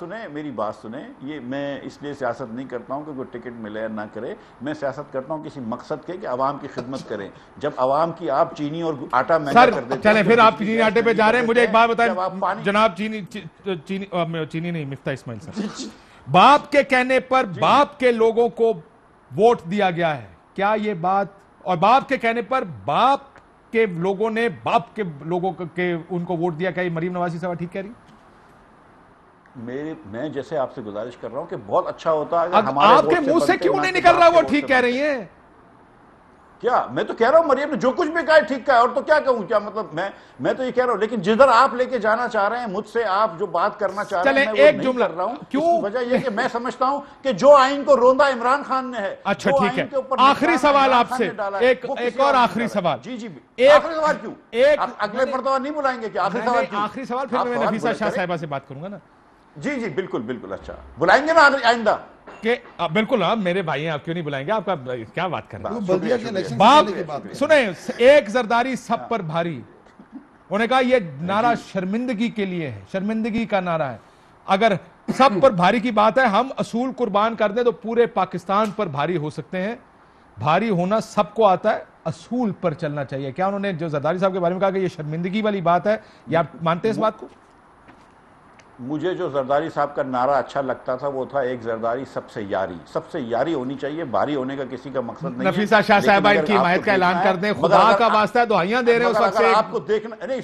سنیں. یہ میں اس لیے سیاست نہیں کرتا ہوں کہ کوئی ٹکٹ ملے یا نہ کرے. میں سیاست کرتا ہوں کسی مقصد کے کہ عوام کی خدمت کریں. جب عوام کی آپ چینی اور آٹا مہنگا کر دیتے ہیں. چلیں پھر آپ چینی آٹے پہ جا رہے ہیں. مجھے ایک بات بتائیں جناب، چینی نہیں مفتہ اسماعیل صاحب، باپ کے کہنے پر باپ کے لوگوں کو ووٹ دیا گیا ہے، کیا یہ بات، اور باپ کے کہنے پر باپ کے لوگوں نے باپ کے لوگوں کے ان کو ووٹ دیا، کیا یہ مریم نواز صاحب ٹھیک کہہ رہی؟ میں جیسے آپ سے گزارش کر رہا ہوں کہ بہت اچھا ہوتا اگر ہمارے آپ کے منہ سے کیوں نہیں نکل رہا وہ ٹھیک کہہ رہی ہیں؟ کیا میں تو کہہ رہا ہوں مریم نے جو کچھ بھی کہا ہے ٹھیک کہا ہے، اور تو کیا کہوں، کیا مطلب میں تو یہ کہہ رہا ہوں. لیکن جدھر آپ لے کے جانا چاہ رہے ہیں مجھ سے، آپ جو بات کرنا چاہ رہے ہیں میں وہ نہیں کر رہا ہوں. کیوں؟ وجہ یہ کہ میں سمجھتا ہوں کہ جو آئین کو روندا عمران خان نے ہے. اچھا ٹھیک ہے، آخری سوال آپ سے، ایک اور آخری سوال. جی آخری سوال کیوں؟ اگلے مرتبہ نہیں بلائیں گے کیا؟ آخری سوال کیوں؟ آخری سوال پھر میں نفیسہ شاہ صاحبہ سے بات کروں گا نا. جی بالکل. اچھا بلائیں گے نا آئندہ؟ کہ بالکل ہاں میرے بھائی ہیں، آپ کیوں نہیں بلائیں گے؟ آپ کا کیا بات کر رہے ہیں؟ باپ سنیں، ایک زرداری سب پر بھاری، انہوں نے کہا یہ نعرہ شرمندگی کے لیے ہے، شرمندگی کا نعرہ ہے. اگر سب پر بھاری کی بات ہے، ہم اصول قربان کر دیں تو پورے پاکستان پر بھاری ہو سکتے ہیں. بھاری ہونا سب کو آتا ہے، اصول پر چلنا چاہیے. کیا انہوں نے جو زرداری صاحب کے بارے میں کہا کہ یہ شرمندگی والی بات ہے، یہ آپ مانتے ہیں اس بات کو؟ مجھے جو زرداری صاحب کا نعرہ اچھا لگتا تھا وہ تھا ایک زرداری سب سے یاری ہونی چاہیے. بھاری ہونے کا کسی کا مقصد نہیں ہے. نفیسہ شاہ صاحبہ ان کی حمایت کا اعلان کر دیں، خدا کا واسطہ ہے، دعائیاں دے رہے ہیں اس وقت سے. آپ کو دیکھنا نہیں،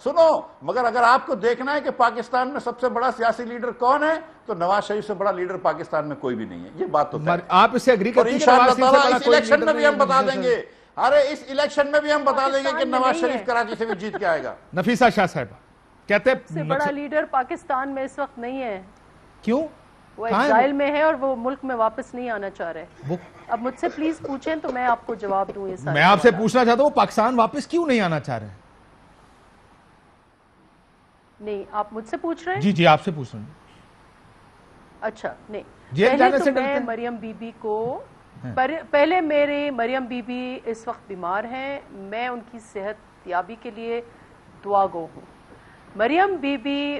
سنو مگر اگر آپ کو دیکھنا ہے کہ پاکستان میں سب سے بڑا سیاسی لیڈر کون ہے تو نواز شریف سے بڑا لیڈر پاکستان میں کوئی بھی نہیں ہے. یہ بات تو آپ اس سے اگری کرتے ہیں کہ نواز شریف سے بڑا کوئی الیکشن میں بھی ہم بتا دیں گے. اس الیکشن میں بھی ہم بتا دیں گے کہ نواز شریف کراچی سے بھی جیت کے آئے گا. نفیسہ شاہ صاحبہ کہتے سے بڑا لیڈر پاکستان میں اس وقت نہیں ہے. کیوں؟ وہ ایگزائل میں ہے اور وہ ملک میں واپس نہیں آنا چاہ رہے. اب مجھ سے پلیز پوچھیں تو میں آپ کو جواب دوں. میں آپ سے پوچھنا چاہتا ہوں وہ پاکستان واپس کیوں نہیں آنا چاہ رہے ہیں؟ نہیں آپ مجھ سے پوچھ رہے ہیں؟ جی آپ سے پوچھ رہے ہیں. اچھا نہیں، پہلے تو میں مریم بی بی کو مریم بی بی اس وقت بیمار ہیں، میں ان کی صحت یابی کے لیے دعا گو ہوں. مریم بی بی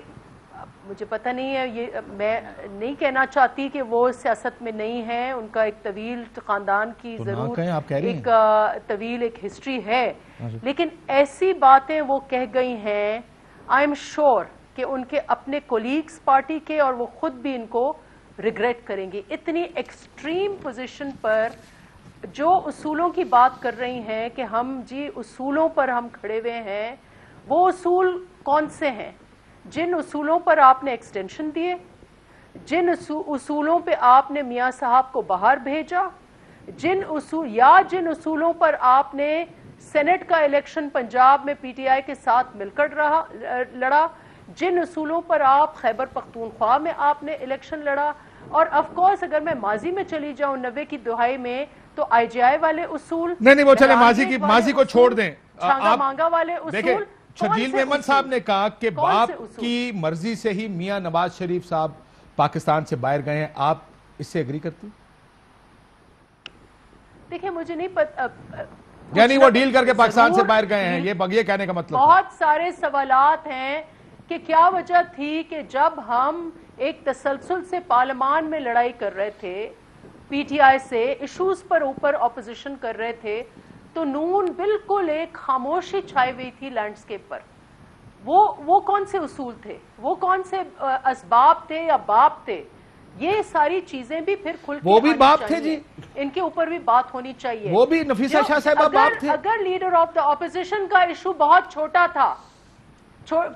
مجھے پتہ نہیں ہے، یہ میں نہیں کہنا چاہتی کہ وہ سیاست میں نہیں ہیں. ان کا ایک طویل خاندان کی ضرور ایک طویل ایک ہسٹری ہے، لیکن ایسی باتیں وہ کہہ گئی ہیں آئی ایم شور کہ ان کے اپنے کولیگز پارٹی کے اور وہ خود بھی ان کو ریگریٹ کریں گے. اتنی ایکسٹریم پوزیشن پر جو اصولوں کی بات کر رہی ہیں کہ ہم جی اصولوں پر ہم کھڑے ہوئے ہیں. وہ اصول کون سے ہیں؟ جن اصولوں پر آپ نے ایکسٹینشن دیے، جن اصولوں پہ آپ نے میاں صاحب کو باہر بھیجا، جن اصولوں پر آپ نے سینٹ کا الیکشن پنجاب میں پی ٹی آئی کے ساتھ مل کر لڑا، جن اصولوں پر آپ خیبر پختونخوا میں آپ نے الیکشن لڑا. اور آف کورس اگر میں ماضی میں چلی جاؤں 90 کی دہائی میں تو آئی جی آئی والے اصول، نہیں وہ چلے ماضی کو چھوڑ دیں. چھانگا مانگا والے اصول. شرجیل میمن صاحب نے کہا کہ باپ کی مرضی سے ہی میاں نواز شریف صاحب پاکستان سے باہر گئے ہیں، آپ اس سے اگری کرتی؟ دیکھیں مجھے نہیں پتا، یعنی وہ ڈیل کر کے پاکستان سے باہر گئے ہیں، یہ کہنے کا مطلب بہت سارے سوالات ہیں کہ کیا وجہ تھی کہ جب ہم ایک تسلسل سے پارلیمان میں لڑائی کر رہے تھے پی ٹی آئی سے، ایشوز پر اوپر اپوزیشن کر رہے تھے، تو نون بالکل ایک خاموشی چھائی ہوئی تھی لینڈسکیپ پر. وہ کون سے اصول تھے, وہ کون سے اسباب تھے یا باپ تھے, یہ ساری چیزیں بھی پھر کھل کے وہ بھی باپ تھے جی, ان کے اوپر بھی بات ہونی چاہیے. وہ بھی نفیسہ شاہ صاحبہ باپ تھے. اگر لیڈر آف دا اپوزیشن کا ایشو بہت چھوٹا تھا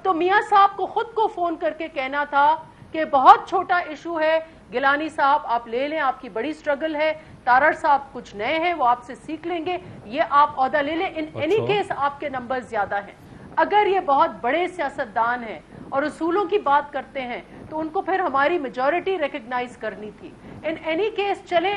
تو میاں صاحب کو خود کو فون کر کے کہنا تھا کہ بہت چھوٹا ایشو ہے, گیلانی صاحب آپ لے لیں, آپ کی بڑی سٹرگل ہے, تارڑ صاحب کچھ نئے ہیں وہ آپ سے سیکھ لیں گے, یہ آپ عہدہ لے لیں. ان اینی کیس آپ کے نمبر زیادہ ہیں. اگر یہ بہت بڑے سیاستدان ہیں اور اصولوں کی بات کرتے ہیں تو ان کو پھر ہماری میجورٹی ریکگنائز کرنی تھی. ان اینی کیس چلیں,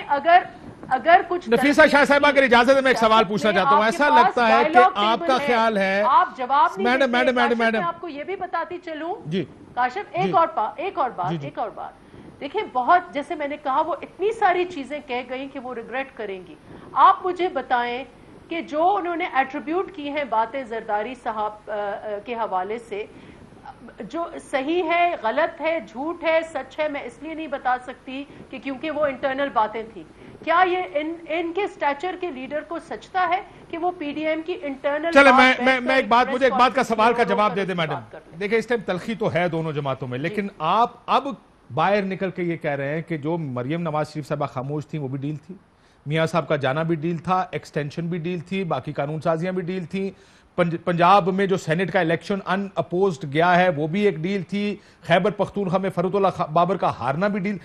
اگر کچھ نفیسہ شاہ صاحبہ اگر اجازت ہے میں ایک سوال پوچھنا چاہتا ہوں. ایسا لگتا ہے کہ آپ کا خیال ہے, آپ جواب نہیں دیتے. میڈم میں آپ کو یہ بھی بتاتی چلوں جی کاشف, ایک اور بات دیکھیں, بہت جیسے میں نے کہا وہ اتنی ساری چیزیں کہہ گئی کہ وہ ریگریٹ کریں گی. آپ مجھے بتائیں کہ جو انہوں نے ایٹریبیوٹ کی ہیں باتیں زرداری صاحب کے حوالے سے, جو صحیح ہے, غلط ہے, جھوٹ ہے, سچ ہے, میں اس لیے نہیں بتا سکتی کہ کیونکہ وہ انٹرنل باتیں تھیں. کیا یہ ان کے سٹیچر کے لیڈر کو سچتا ہے کہ وہ پی ڈی ایم کی انٹرنل؟ چلے میں ایک بات, مجھے ایک بات کا سوال کا جواب دے دیں میڈم. دیکھیں اس ٹائم تلخی تو ہے دونوں جماعتوں میں, لیکن آپ اب باہر نکل کے یہ کہہ رہے ہیں کہ جو مریم نواز شریف صاحبہ خاموش تھیں وہ بھی ڈیل تھی, میاں صاحب کا جانا بھی ڈیل تھا, ایکسٹینشن بھی ڈیل تھی, باقی قانون سازیاں بھی ڈیل تھیں, پنجاب میں جو سینٹ کا الیکشن ان اپوزڈ گیا ہے وہ بھی ایک ڈیل تھی, خیبر پختونخوا میں فرحت اللہ بابر کا ہارنا بھی ڈیل.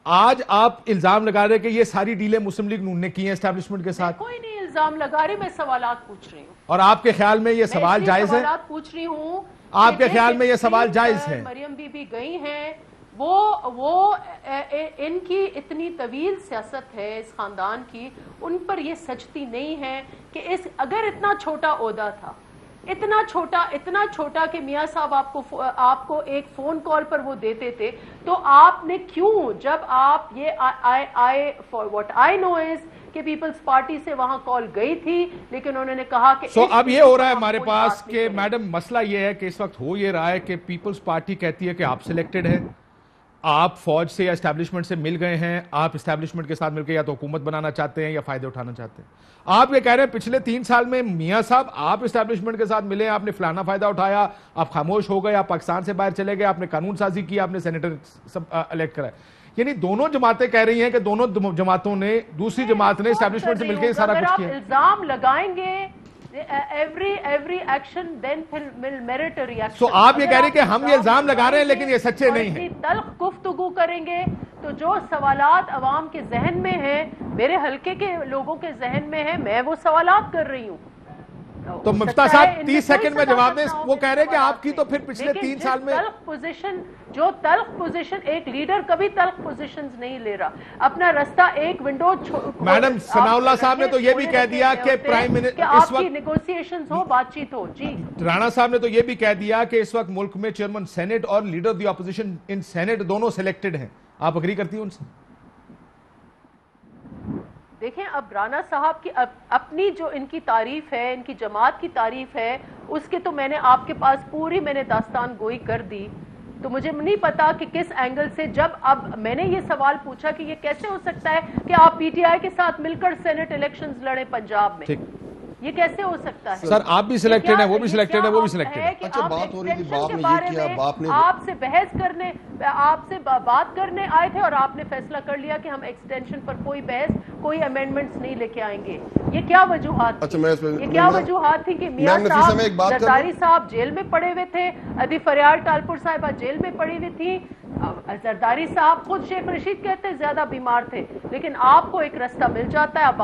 آج آپ الزام لگا رہے کہ یہ ساری ڈیلیں مسلم لیگ نون نے کی ہیں اسٹیبلشمنٹ کے ساتھ. کوئی نہیں الزام لگا رہے, میں سوالات پوچھ رہی ہوں. اور آپ کے خیال میں یہ سوال جائز ہے؟ سوالات پوچھ رہی ہوں. آپ کے خیال میں یہ سوال جائز ہے؟ مریم بی بی گئی ہیں, وہ ان کی اتنی طویل سیاست ہے اس خاندان کی, ان پر یہ سچتی نہیں ہے کہ اگر اتنا چھوٹا عہدہ تھا, اتنا چھوٹا کہ میاں صاحب آپ کو ایک فون کال پر وہ دیتے تھے, تو آپ نے کیوں, جب آپ یہ for what I know is کہ پیپلز پارٹی سے وہاں کال گئی تھی, لیکن انہوں نے کہا کہ اب یہ ہو رہا ہے ہمارے پاس کہ میڈم مسئلہ یہ ہے کہ اس وقت ہو یہ رہا ہے کہ پیپلز پارٹی کہتی ہے کہ آپ سلیکٹڈ ہیں, آپ فوج سے یا اسٹیبلشمنٹ سے مل گئے ہیں, آپ اسٹیبلشمنٹ کے ساتھ مل کے یا تو حکومت بنانا چاہتے ہیں یا فائدے اٹھانا چاہتے ہیں. آپ یہ کہہ رہے ہیں پچھلے 3 سال میں میاں صاحب آپ اسٹیبلشمنٹ کے ساتھ ملے, آپ نے فلانا فائدہ اٹھایا, آپ خاموش ہو گئے, آپ پاکستان سے باہر چلے گئے, آپ نے قانون سازی کی, آپ نے سینیٹر الیکٹ کرائے. یعنی دونوں جماعتیں کہہ رہی ہیں کہ دونوں جماعتوں نے, دوسری جماعت نے اسٹیبلشمنٹ سے مل کے سارا کچھ کیا. الزام لگائیں گے, every action then will merit a reaction. تو آپ یہ کہہ رہے ہیں کہ ہم یہ الزام لگا رہے ہیں لیکن یہ سچے نہیں ہیں. تلخ گفتگو کریں گے تو جو سوالات عوام کے ذہن میں ہیں, میرے حلقے کے لوگوں کے ذہن میں ہیں, میں وہ سوالات کر رہی ہوں. تو مفتاح صاحب 30 سیکنڈ میں جواب دیں. وہ کہہ رہے ہیں کہ آپ کی تو پھر پچھلے 3 سال میں تلخ پوزیشن, ایک لیڈر کبھی تلخ پوزیشنز نہیں لے رہا, اپنا رستہ ایک ونڈو. میڈم ثناء اللہ صاحب نے تو یہ بھی کہہ دیا کہ پرائم منسٹر آپ کی نیگوسیشنز ہو, بات چیت ہو. جی رانا صاحب نے تو یہ بھی کہہ دیا کہ اس وقت ملک میں چیئرمین سینٹ اور leader the opposition in senate دونوں سلیکٹڈ ہیں. آپ اگری کرتی ہیں ان سے؟ دیکھیں, اب رانا صاحب کی اپنی جو ان کی تعریف ہے, ان کی جماعت کی تعریف ہے, اس کے تو میں نے آپ کے پاس پوری میں نے داستان گوئی کر دی. تو مجھے نہیں پتا کہ کس اینگل سے, جب اب میں نے یہ سوال پوچھا کہ یہ کیسے ہو سکتا ہے کہ آپ پی ٹی آئی کے ساتھ مل کر سینٹ الیکشنز لڑے پنجاب میں, یہ کیسے ہو سکتا ہے؟ سر آپ بھی سلیکٹڈ ہیں, وہ بھی سلیکٹڈ ہے, وہ بھی سلیکٹڈ ہے. اچھا بات ہو رہی تھی, باپ نے یہ کیا, باپ نے آپ سے بحث کرنے, آپ سے بات کرنے آئے تھے اور آپ نے فیصلہ کر لیا کہ ہم ایکسٹینشن پر کوئی بحث, کوئی امینڈمنٹس نہیں لے کے آئیں گے. یہ کیا وجوہات تھی؟ یہ کیا وجوہات تھی کہ میاں صاحب زرداری صاحب جیل میں پڑے ہوئے تھے, ادی فریال ٹالپور صاحبہ جیل میں پڑی ہوئی تھی, زرداری صاحب خود شیخ رشید کہتے ہیں زیادہ بیمار تھے, لیکن آپ کو ایک رستہ مل جاتا ہے, آپ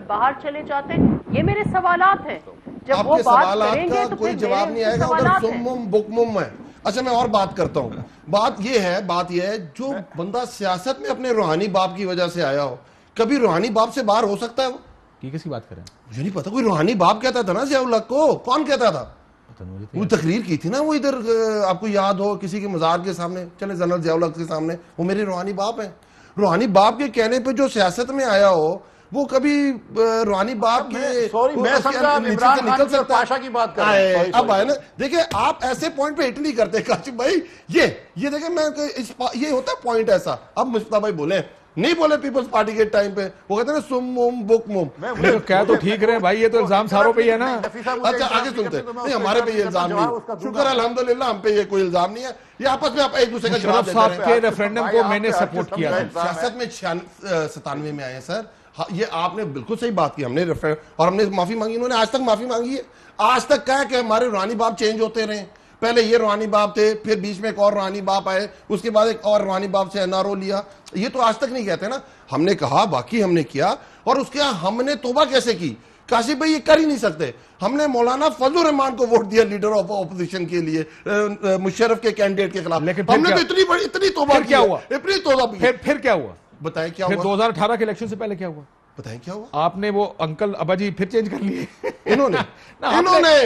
باہر چلے جاتے ہیں. یہ میرے سوالات ہیں, جب وہ بات کریں گے تو کوئی جواب نہیں آئے گا, ادھر سمم بکمم ہے. اچھا میں اور بات کرتا ہوں. بات یہ ہے جو بندہ سیاست میں اپنے روحانی باپ کی وجہ سے آیا ہو, کبھی روحانی باپ سے باہر ہو سکتا ہے وہ؟ کس کی بات کریں؟ مجھے نہیں پتا, کوئی روحانی باپ کہتا تھا نا ضیاء الحق کو, کون کہتا تھا؟ وہ تقریر کی تھی نا وہ ادھر, آپ کو یاد ہو, کسی کے مزار کے سامنے, چلے جنرل ضیاء الحق کے سامنے, وہ میرے روحانی باپ ہیں. روحانی باپ کے کہنے پہ جو سیاست میں آیا ہو وہ کبھی روحانی باپ کے میں سمجھا عمران خان کی پاشا کی بات کر رہے ہیں. اب آئے نا, دیکھیں آپ ایسے پوائنٹ پہ ہٹ نہیں کرتے کاشف بھائی, یہ دیکھیں میں یہ ہوتا ہے پوائنٹ ایسا. اب مصطفیٰ بھائی بولیں نہیں بولے پیپلز پارٹی کے ٹائم پہ, وہ کہتے ہیں نا سم مم بک مم. تو کیا تو ٹھیک رہے بھائی, یہ تو الزام ساروں پہ ہی ہے نا. اچھا آگے سنتے ہیں, نہیں ہمارے پہ یہ الزام نہیں, شکر الحمدللہ ہم پہ یہ کوئی الزام نہیں ہے, یہ آپس میں آپ ایک دوسرے کا جواب دیتے صاحب کے ریفرینڈم کو میں نے سپورٹ کیا تھا. سیاست میں 97 میں آئے ہیں سر, یہ آپ نے بالکل صحیح بات کی, ہم نے اور ہم نے معافی مانگی, انہوں نے آج تک معافی مانگی ہے, آج تک کہا کہ ہمارے روحانی باپ چینج ہوتے رہے, پہلے یہ روحانی باپ تھے, پھر بیچ میں ایک اور روحانی باپ آئے, اس کے بعد ایک اور روحانی باپ سے NRO لیا, یہ تو آج تک نہیں کہتے نا. ہم نے کہا باقی ہم نے کیا, اور اس کے ہم نے توبہ کیسے کی, کاشف بھائی یہ کر ہی نہیں سکتے. ہم نے مولانا فضل الرحمان کو ووٹ دیا لیڈر آف اپوزیشن کے لیے, مشرف کے کینڈیڈیٹ کے خلاف, ہم نے تو اتنی توبہ کیا ہوا, اتنی توبہ, پھر کیا ہوا بتائیں کیا ہوا, 2018 کے الیکشن سے پہلے کیا ہوا, بتائیں کیا ہوا, آپ نے وہ انکل ابا جی پھر چینج کر لیے, انہوں نے ہمارے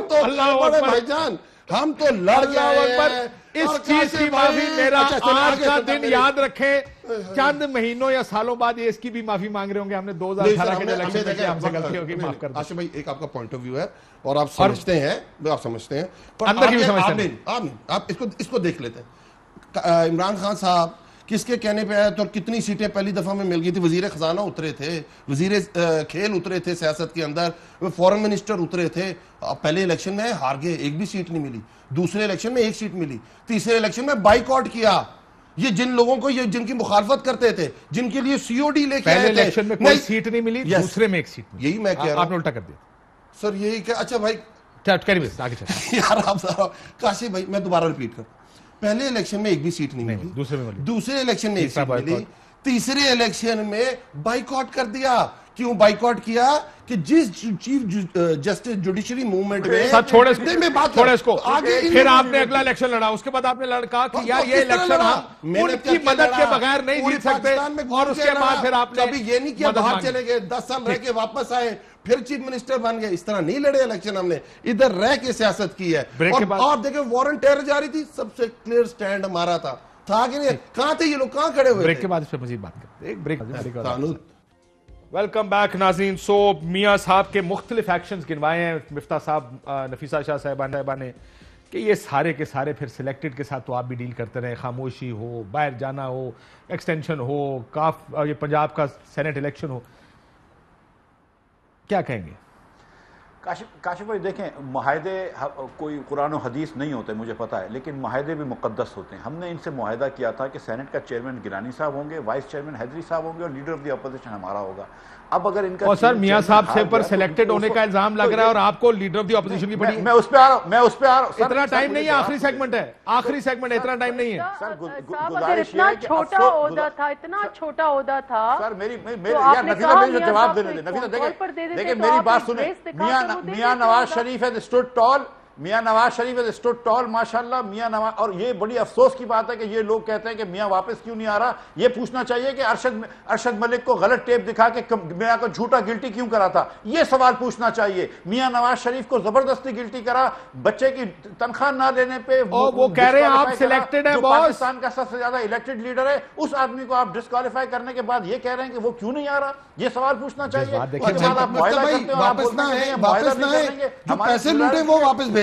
تو بڑے بھائی جان, ہم تو لڑ گئے. اس چیز کی معافی, میرا آج کا دن یاد رکھیں, چند مہینوں یا سالوں بعد یہ اس کی بھی معافی مانگ رہے ہوں گے, ہم نے 2018 کے الیکشن میں ہم سے غلطی ہوگی, معاف کر دیں. آصف بھائی ایک آپ کا پوائنٹ آف ویو ہے اور آپ سمجھتے ہیں, اندر کی بھی سمجھتے ہیں, آپ اس کو دیکھ لیتے ہیں. عمران خان صاحب کس کے کہنے پہ آئے تو کتنی سیٹیں پہلی دفعہ میں مل گئی تھی, وزیر خزانہ اترے تھے, وزیر کھیل اترے تھے سیاست کے اندر, فورن منسٹر اترے تھے, پہلے الیکشن میں ہار گئے, ایک بھی سیٹ نہیں ملی, دوسرے الیکشن میں ایک سیٹ ملی, تیسرے الیکشن میں بائیکاٹ کیا. یہ جن لوگوں کو, یہ جن کی مخالفت کرتے تھے, جن کے لیے COD لے کے آئے تھے, پہلے الیکشن میں کوئی سیٹ نہیں ملی, دوسرے میں ایک سیٹ ملی, یہی میں کہہ رہا ہوں, آپ نے الٹا کر دیا سر, یہی کہ اچھا بھائی یار آپ کاشف بھائی میں دوبارہ ریپیٹ کروں, پہلے الیکشن میں ایک بھی سیٹ نہیں ملی, دوسرے الیکشن میں ایک سیٹ ملی, تیسرے الیکشن میں بائیکاٹ کر دیا. کیوں بائیکاٹ کیا کہ جس چیف جسٹس جوڈیشری موومنٹ میں چھوڑے اس کو, پھر آپ نے اگلا الیکشن لڑا, اس کے بعد آپ نے لڑکا کہ یار یہ الیکشن ہم ان کی مدد کے بغیر نہیں جیت سکتے, اور اس کے بعد پھر آپ نے کبھی یہ نہیں کیا باہر چلے گئے, 10 سال رہ کے واپس آئے, پھر چیف منسٹر بن گئے, اس طرح نہیں لڑے الیکشن, ہم نے ادھر رہ کے سیاست کی ہے. اور دیکھیں وارن ٹیرر جاری تھی, سب سے کلیئر سٹینڈ ہمارا تھا کہ نہیں, کہاں تھے یہ لوگ, کہاں کھڑے ہوئے. بریک کے بعد اس پہ مزید بات کرتے ہیں, ایک بریک. ویلکم بیک ناظرین. سو میاں صاحب کے مختلف ایکشنز گنوائے ہیں مفتاح صاحب, نفیسہ شاہ صاحبہ نے, کہ یہ سارے کے سارے پھر سلیکٹڈ کے ساتھ تو آپ بھی ڈیل کرتے رہے, خاموشی ہو, باہر جانا ہو, ایکسٹینشن ہو, یہ پنجاب کا سینٹ الیکشن ہو, کیا کہیں گے؟ کاشف بھائی دیکھیں, معاہدے کوئی قرآن و حدیث نہیں ہوتے مجھے پتا ہے, لیکن معاہدے بھی مقدس ہوتے ہیں. ہم نے ان سے معاہدہ کیا تھا کہ سینٹ کا چیئرمین گیلانی صاحب ہوں گے, وائس چیئرمین حیدری صاحب ہوں گے, اور لیڈر آف دی اپوزیشن ہمارا ہوگا. اب اگر ان کا اور سر میاں صاحب سے پر سلیکٹڈ ہونے کا الزام لگ رہا ہے, اور آپ کو لیڈر آف دی اپوزیشن کی پڑی ہے. میں اس پہ آ رہا ہوں, اتنا ٹائم نہیں ہے, آخری سیگمنٹ ہے, اتنا ٹائم نہیں ہے. اگر اتنا چھوٹا عہدہ تھا, اتنا چھوٹا عہدہ تھا, سر میری یار نفیسہ مجھے جواب دینے دیں. نفیسہ دیکھیں میری بات سنیں, میاں نواز شریف ہے stood tall, میاں نواز شریف ہے stood tall ماشاءاللہ. میاں نواز, اور یہ بڑی افسوس کی بات ہے کہ یہ لوگ کہتے ہیں کہ میاں واپس کیوں نہیں آ رہا. یہ پوچھنا چاہیے کہ ارشد ملک کو غلط ٹیپ دکھا کے میاں کو جھوٹا گلٹی کیوں کرا تھا, یہ سوال پوچھنا چاہیے. میاں نواز شریف کو زبردستی گلٹی کرا, بچے کی تنخواہ نہ دینے پہ, وہ کہہ رہے ہیں آپ سلیکٹڈ ہیں, پاکستان کا سب سے زیادہ الیکٹڈ لیڈر ہے, اس آدمی کو آپ ڈسکوالیفائی کرنے کے بعد یہ کہہ رہے ہیں کہ وہ کیوں نہیں آ رہا, یہ سوال پوچھنا چاہیے.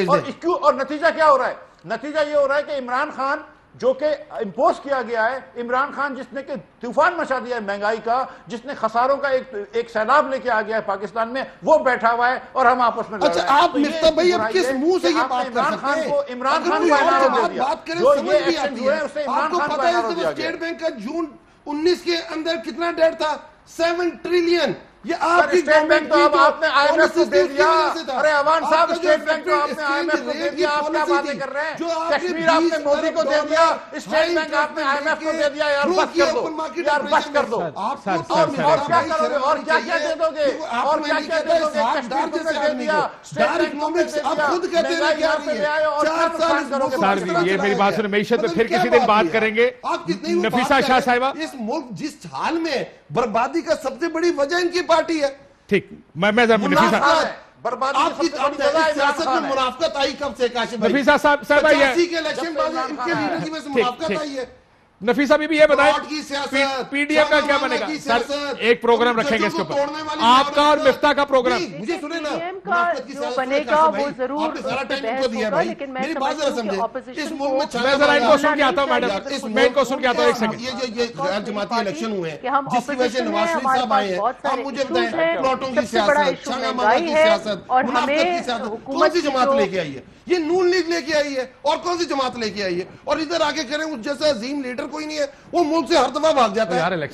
اور نتیجہ کیا ہو رہا ہے؟ نتیجہ یہ ہو رہا ہے کہ عمران خان جو کہ امپوز کیا گیا ہے, عمران خان جس نے کہ طوفان مچا دیا ہے مہنگائی کا, جس نے خساروں کا ایک سیلاب لے کے آ گیا ہے پاکستان میں, وہ بیٹھا ہوا ہے اور ہم آپس میں لڑ رہے ہیں. اچھا آپ مفتاح بھائی اب کس منہ سے یہ بات کر سکتے ہیں؟ عمران خان کو انعام دے دیا, جو یہ ایکشن ہوئے ہیں اسے عمران خان کو انعام دیا گیا. اسٹیٹ بینک کا جون 19 کے اندر کتنا ڈیٹ تھا؟ 7 ٹریلین. یہ آپ کی اسٹیٹ بینک تو اب آپ نے آئی ایم ایف کو دے دیا. ارے عوان صاحب اسٹیٹ بینک تو آپ نے آئی ایم ایف کو دے دیا, آپ کیا باتیں کر رہے ہیں؟ کشمیر آپ نے مودی کو دے دیا, اسٹیٹ بینک آپ نے آئی ایم ایف کو دے دیا. یار بس کر دو, یار بس کر دو. اور کیا کرو گے, اور کیا کیا دے دو گے, اور کیا کیا دے دو گے؟ کشمیر کو دے دیا, اسٹیٹ بینک کو دے دیا, مہنگائی یہاں پہ لے آئے, اور کیا نقصان کرو گے؟ سر یہ میری بات سنیں, معیشت پہ پھر کسی دن بات کریں گے. نفیسہ شاہ صاحبہ, اس ملک جس حال میں بربادی کا سب سے بڑی وجہ ان کی پارٹی ہے. ٹھیک, میں سیاست میں منافقت آئی کب سے کاشف بھائی؟ نفیسہ صاحب کے الیکشن بعد ان کے لیڈر کی وجہ سے منافقت آئی ہے. نفیسہ بھی یہ بتائیں پی ڈی ایم کا کیا بنے گا؟ سر ایک پروگرام رکھیں گے اس کے اوپر, آپ کا اور مفتاح کا پروگرام. مجھے سنیں نا, کا جو بنے گا وہ ضرور اس پہ بحث ہوگا، لیکن میں سمجھتی ہوں کہ اپوزیشن کو میں ذرا ان کو سن کے آتا ہوں میڈم، میں ان کو سن کے آتا ہوں ایک سیکنڈ. یہ غیر جماعتی الیکشن ہوئے ہیں جس کی وجہ سے نواز شریف صاحب آئے ہیں. آپ مجھے بتائیں پلاٹوں کی سیاست، چنگا ماما کی سیاست، منافقت کی سیاست کون سی جماعت لے کے آئی ہے؟ یہ نون لیگ لے کے آئی ہے اور کون سی جماعت لے کے آئی ہے؟ اور ادھر آگے کریں اس جیسا عظیم لیڈر کوئی نہیں ہے، وہ ملک سے ہر دفعہ بھاگ جاتا ہے.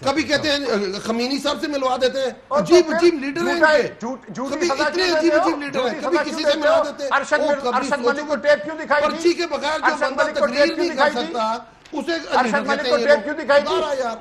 کبھی کہتے ہیں خمینی صاحب سے ملوا دیتے ہیں، عجیب عجیب لیڈر ہیں ان کے، کبھی اتنے عجیب عجیب لیڈر ہیں، کبھی کسی سے ملا دیتے ہیں. ارشد ملک کو ٹیپ کیوں دکھائی تھی؟ پرچی کے بغیر جو بندہ تقریر نہیں کر سکتا اسے ارشد ملک کو ٹیپ کیوں دکھائی تھی؟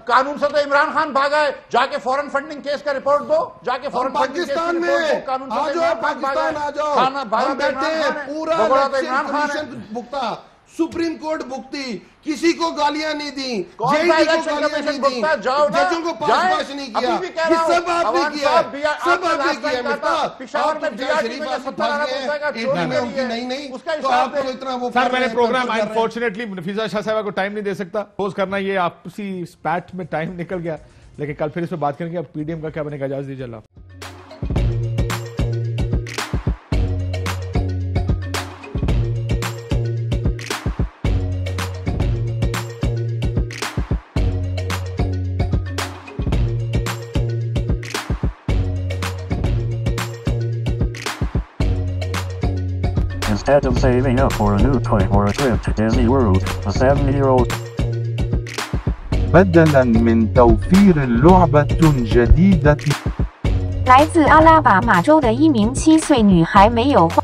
قانون سے تو عمران خان بھاگا ہے، جا کے فورن فنڈنگ کیس کا رپورٹ دو، جا کے فورن فنڈنگ کیس کا رپورٹ دو. قانون سے پاکستان آ جاؤ، ہم بیٹھے ہیں پورا الیکشن کمیشن بھگتا، سپریم کورٹ بھگتی، کسی کو گالیاں نہیں دیں، جے ڈی کو گالیاں نہیں دیں، ججوں کو پاس نہیں کیا، یہ سب آپ نے کیا ہے، سب آپ نے کیا ہے. مفتاح آپ تو جہاں شریف آصف بھاگ گئے ہیں، ایٹی میں ان کی نہیں تو آپ کو اتنا وہ سر میں نے پروگرام انفارچونیٹلی نفیسہ شاہ صاحبہ کو ٹائم نہیں دے سکتا پوز کرنا، یہ آپسی اسپیٹ میں ٹائم نکل گیا، لیکن کل پھر اس پہ بات کریں گے. اب پی ڈی ایم کا کیا بنے گا، اجازت دیجیے. اللہ Instead of saving up for a new toy or a trip to Disney World, a 7-year-old بدلاً من توفير لعبة جديدة 来自阿拉巴马州的一名7岁女孩没有花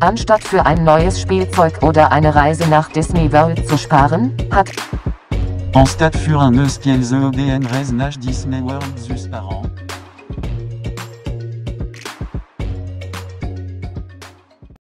Anstatt für ein neues Spielzeug oder eine Reise nach Disney World zu sparen, hat En stade für un eus kiels EODN reise nach Disney World zus par an.